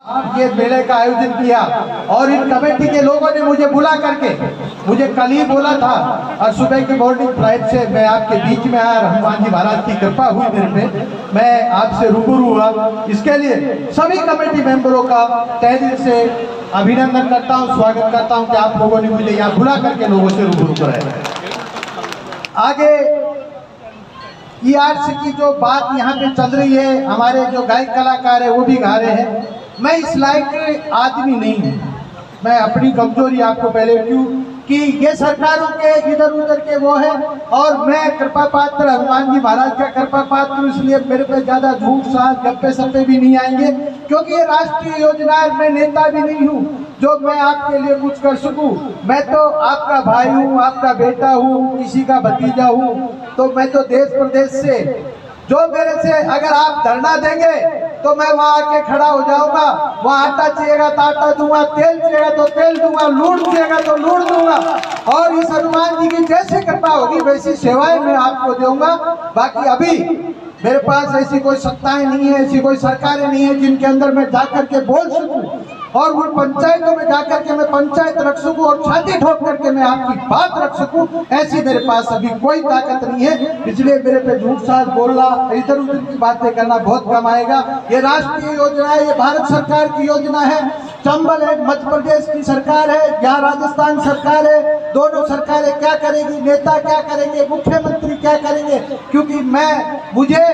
ये मेले का आयोजन किया और इन कमेटी के लोगों ने मुझे बुला करके मुझे कल ही बोला था और सुबह की मॉर्निंग फ्लाइट से मैं आपके बीच में आया। हनुमान जी महाराज की कृपा हुई मेरे पे, मैं आपसे रूबरू हुआ। इसके लिए सभी कमेटी मेंबरों का तहे दिल से अभिनंदन करता हूँ, स्वागत करता हूँ कि आप लोगों ने मुझे यहाँ बुला करके लोगों से रूबरू कराया। आगे ERC की जो बात यहाँ पे चल रही है, हमारे जो गायक कलाकार है वो भी गा रहे हैं। मैं इस लायक आदमी नहीं हूँ, मैं अपनी कमजोरी आपको पहले क्यों कि ये सरकारों के इधर उधर के वो है और मैं कृपा पात्र हनुमान जी महाराज का कृपा पात्र, इसलिए मेरे पे ज्यादा झूठ साथ गप्पे सप्पे भी नहीं आएंगे क्योंकि ये राष्ट्रीय योजना है। मैं नेता भी नहीं हूँ जो मैं आपके लिए कुछ कर सकूं। मैं तो आपका भाई हूँ, आपका बेटा हूँ, किसी का भतीजा हूँ। तो मैं तो देश प्रदेश से जो मेरे से अगर आप धरना देंगे तो मैं वहाँ आके खड़ा हो जाऊंगा। वहाँ आटा चाहिएगा तो आटा दूंगा, तेल चाहिएगा तो तेल दूंगा, लूट चाहिएगा तो लूट दूंगा और इस हनुमान जी की जैसे कृपा होगी वैसी सेवाएं मैं आपको दूंगा। बाकी अभी मेरे पास ऐसी कोई सत्ताएं नहीं है, ऐसी कोई सरकारें नहीं है जिनके अंदर मैं जाकर के बोल सकूं और उन पंचायतों में जाकर के मैं पंचायत रख सकूं और छाती ठोक करके मैं आपकी बात रख सकूं। ऐसी मेरे पास अभी कोई ताकत नहीं है, इसलिए मेरे पे झूठ साथ बोलना, इधर उधर की बातें करना बहुत कम आएगा। ये राष्ट्रीय योजना है, ये भारत सरकार की योजना है। चंबल है, मध्य प्रदेश की सरकार है, यहाँ राजस्थान सरकार है। दोनों सरकारें क्या करेगी, नेता क्या करेंगे, मुख्यमंत्री क्या करेंगे, क्योंकि मुझे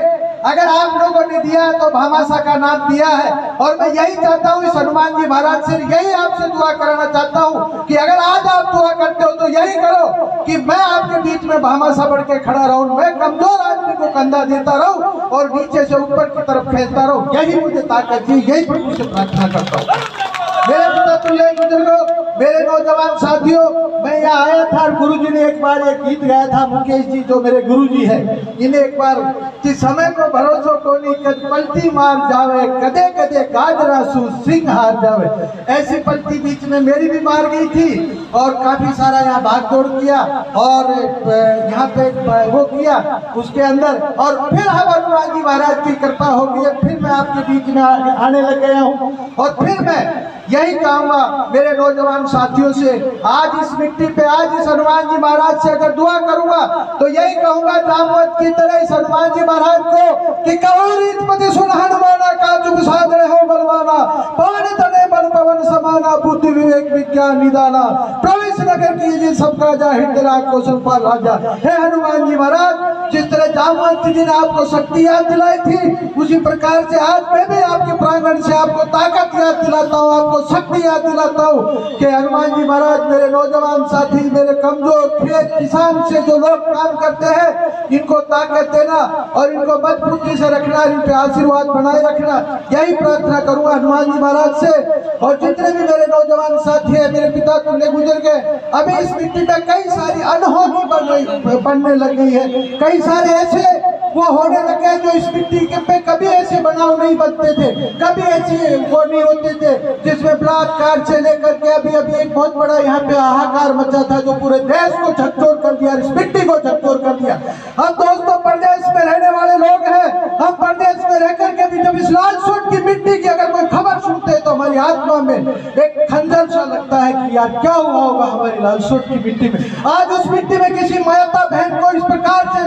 अगर आप लोगों ने दिया तो भामाशाह का नाम दिया है और मैं यही चाहता हूँ, इस हनुमान जी महाराज से यही आपसे दुआ कराना चाहता हूँ कि अगर आज आप दुआ करते हो तो यही करो कि मैं आपके बीच में भामाशाह बढ़ के खड़ा रहूं, मैं कमजोर आदमी को कंधा देता रहूं और नीचे से ऊपर की तरफ खेलता रहूं। यही मुझे ताकत दी, यही प्रभु से प्रार्थना करता हूँ। मेरे पिता तुल्य बुजुर्गों, मेरे नौजवान साथियों, मैं यहाँ आया था और गुरुजी ने एक बार एक गीत गाया था, मुकेश जी जो मेरे गुरुजी है, इन्हें एक बार कि समय को भरोसो कोनी कद पलटी मार जावे, कदे कदे गाजरा सु सिंह हार जावे। ऐसी पलटी बीच में मेरी भी मार गई थी और काफी सारा यहाँ भाग दौड़ किया और यहाँ पे वो किया उसके अंदर और फिर हम हनुमान जी महाराज की कृपा हो गई, फिर मैं आपके बीच में आने लग गया हूँ और फिर मैं यही कहूंगा मेरे नौजवान साथियों से, आज इस मिट्टी पे, आज इस हनुमान जी महाराज से अगर दुआ करूंगा तो यही कहूंगा जामवंत की तरह इस हनुमान जी महाराज को कि कहो रीतपति सुन हनुमाना का जुग साधरे हो बलवाना, पान तने बल पवन समाना, बुद्धि विवेक विज्ञान निदाना, प्रवेश नगर कीजिए सबका जा हिंदरा कौशल पर राजा। हे हनुमान जी महाराज, जिस तरह जामवंत जी ने आपको शक्ति याद दिलाई थी उसी प्रकार से आज मैं भी आपके प्रांगण से आपको ताकत याद दिलाता हूँ, आपको शक्ति याद दिलाता हूँ कि हनुमान जी महाराज, मेरे नौजवान साथी, मेरे कमजोर खेत किसान से जो लोग काम करते हैं, इनको ताकत देना और इनको मजबूती से रखना, इन पे आशीर्वाद बनाए रखना, यही प्रार्थना करूंगा हनुमान जी महाराज से। और जितने भी मेरे नौजवान साथी है, मेरे पिता तुमने गुजर गए, अभी इस मिट्टी में कई सारी अनहोनी बनने लग गई है, कई सारे ऐसे वो होने लगे जो इस मिट्टी के पे कभी ऐसे बनाव नहीं बनते थे, कभी ऐसे वो नहीं होते थे, जिसमें बलात्कार से लेकर के अभी एक बहुत बड़ा यहाँ पे हाहाकार मचा था जो पूरे देश को झकझोर कर दिया, इस मिट्टी को झकझोर कर दिया। हम दोस्तों प्रदेश में रहने वाले लोग हैं, हम प्रदेश में रह करके भी जब इस लाल सूट की मिट्टी की अगर कोई खबर सुनते हैं तो हमारी आत्मा में एक खंजर सा लगता है कि यार क्या हुआ होगा हमारी लाल सूट की मिट्टी में। आज उस मिट्टी में किसी माता बहन को इस प्रकार से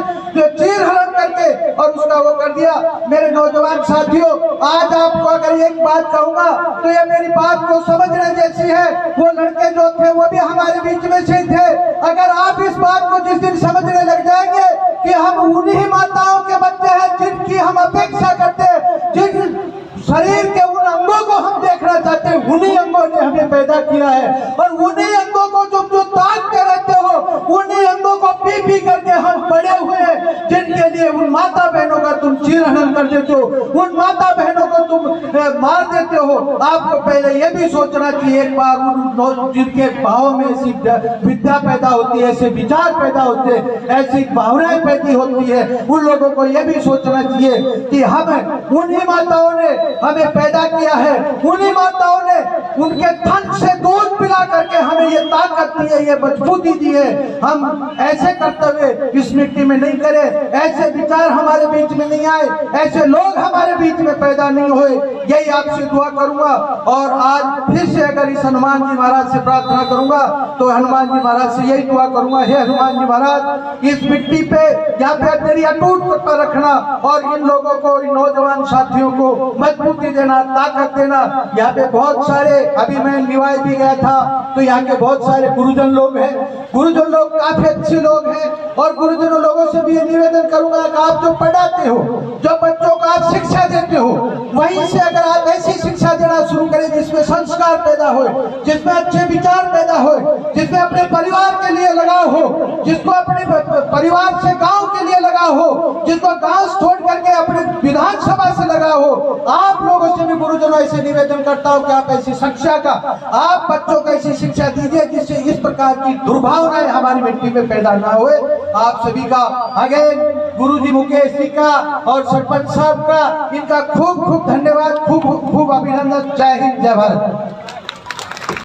चीर हरण करके और उसका वो कर दिया। मेरे नौजवान साथियों, आज आपको अगर एक बात कहूंगा तो ये मेरी बात को समझने जैसी है। वो लड़के जो थे वो भी हमारे बीच में से थे। अगर आप इस बात को जिस दिन समझने लग जाएंगे कि हम उन्हीं माताओं के बच्चे हैं जिनकी हम अपेक्षा करते हैं, जिन शरीर के उन अंगों को हम देखना चाहते हैं, उन्हीं अंगों ने हमें पैदा किया है और उन्हीं अंगों को जो ताकते रहते हो, उन्हीं अंगों को पी करके हम बड़े हुए हैं, जिनके लिए उन माता बहनों का तुम चीरहरण कर देते हो, उन माता बहनों को तुम मार देते हो। आपको पहले ये भी सोचना चाहिए एक बार, उन जिनके भावों में ऐसी विद्या पैदा होती है, ऐसे विचार पैदा होते हैं, ऐसी भावनाएं पैदा होती है, उन लोगों को ये भी सोचना चाहिए कि हम उन्हीं माताओं ने हमें पैदा किया है, उन्हीं माताओं ने उनके थन से दूध पिला करके हमें ये ताकत दी है, ये मजबूती दी है हम ऐसे कर्तव्य इस मिट्टी में नहीं करें, ऐसे विचार हमारे बीच में नहीं आए, ऐसे लोग हमारे बीच में पैदा नहीं हुए। यही आपसे दुआ करूंगा। और आज फिर से अगर इस हनुमान जी महाराज से प्रार्थना करूंगा तो हनुमान जी महाराज से यही दुआ करूंगा, हे हनुमान जी महाराज, इस मिट्टी पे यहाँ पे तेरी अटूट कृपा रखना और इन लोगों को, इन नौजवान साथियों को मजबूती देना, ताकत देना। यहाँ पे बहुत सारे, अभी मैं निवाई भी गया था तो यहाँ के बहुत सारे गुरुजन लोग हैं, गुरुजन लोग काफी अच्छे लोग हैं। और गुरुजन लोगों से भी ये निवेदन करूंगा कि आप जो पढ़ाते हो, जो बच्चों को आप शिक्षा देते हो, वहीं से अगर आप ऐसी शिक्षा देना शुरू करें जिसमें संस्कार पैदा हो, जिसमें अच्छे विचार पैदा हो, जिसमें अपने परिवार के लिए लगाव हो, जिसको अपने परिवार से गांव के लिए लगाव हो, जिसको गांव छोड़ करके अपने विधानसभा से लगाव हो, आप लोगों से भी गुरुजनों ऐसे निवेदन करता हूं कि आप ऐसी शिक्षा का, आप बच्चों को ऐसी शिक्षा दीजिए जिससे इस प्रकार की दुर्भावनाएं हमारी मिट्टी में पैदा ना हुए। आप सभी का अगेन गुरुजी मुकेश जी का और सरपंच साहब का, इनका खूब खूब धन्यवाद, खूब खूब अभिनंदन। जय हिंद, जय भारत।